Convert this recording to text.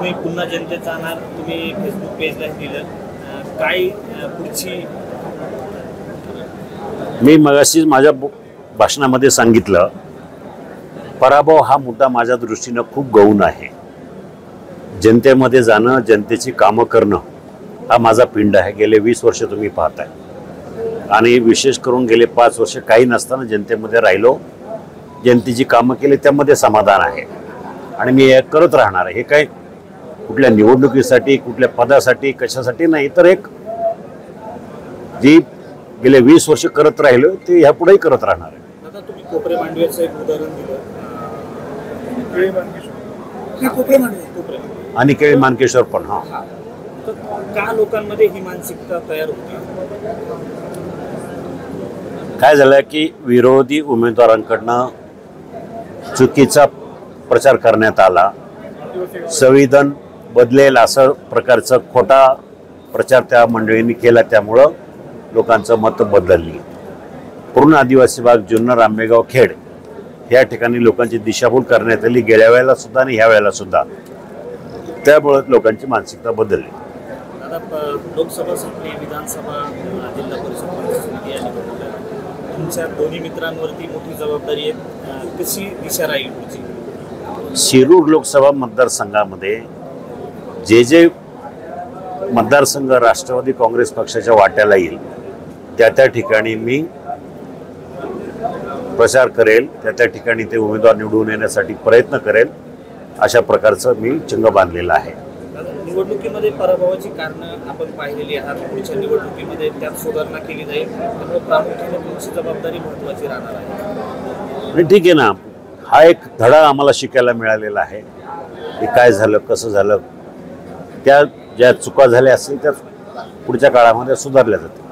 तुम्ही पुन्हा जनतेत जाणार, तुम्ही फेसबुक पेजला दिलं, काय पुढची? मी मगाशीच माझ्या भाषणामध्ये सांगितलं, पराभव हा मुद्दा माझ्या दृष्टीनं खूप गौण आहे. जनतेमध्ये जाणं, जनतेची कामं करणं हा माझा पिंड आहे. गेले 20 वर्ष तुम्ही पाहताय आणि विशेष करून गेले 5 वर्ष काही नसताना जनतेमध्ये राहिलो, जनतेची कामं केली, त्यामध्ये समाधान आहे आणि मी हे करत राहणार आहे. हे काय कुठल्या निवडणुकीसाठी, कुठल्या पदासाठी, कशासाठी नाही, तर एक जी गेले 20 वर्ष करत राहिलो ते ह्यापुढेही करत राहणार आहे. आता तुम्ही कोपरे मांडवेचं एक उदाहरण दिलं, आणि केळी मानकेश्वर पण. हा, तर का लोकांमध्ये ही मानसिकता तयार होती? काय झालं की विरोधी उमेदवारांकडनं चुकीचा प्रचार करण्यात आला, संविधान बदलेल असं प्रकारचा खोटा प्रचार त्या मंडळींनी केला, त्यामुळं लोकांचं मत बदलली. पूर्ण आदिवासी भाग, जुन्नर, आंबेगाव, खेड या ठिकाणी लोकांची दिशाभूल करण्यात आली, गेल्या वेळेला सुद्धा आणि ह्या वेळेला सुद्धा. त्यामुळे लोकांची मानसिकता बदलली. आता लोकसभा संपली, विधानसभा, जिल्हा परिषद या तुमच्या दोन्ही मित्रांवरती मोठी जबाबदारी आहे. कशी दिशा राहील पुढची? शिरूर लोकसभा मतदारसंघामध्ये जे मतदारसंघ राष्ट्रवादी काँग्रेस पक्षाच्या वाट्याला येईल त्या ठिकाणी मी प्रचार करेल, त्या ठिकाणी ते उमेदवार निवडून येण्यासाठी प्रयत्न करेल, अशा प्रकारचं मी चिंग बांधलेलं आहे. निवडणुकीमध्ये पराभवाची कारणं आपण पाहिलेली आहात. पुढच्या निवडणुकीमध्ये त्यात सुधारणा केली जाईल, त्यामुळे प्रामुख्याने तुमची जबाबदारी महत्त्वाची राहणार आहे. ठीक आहे ना, हा एक धडा आम्हाला शिकायला मिळालेला आहे की काय झालं, कसं झालं, त्या ज्या चुका झाल्या असतील त्या पुढच्या काळामध्ये सुधारल्या जातील.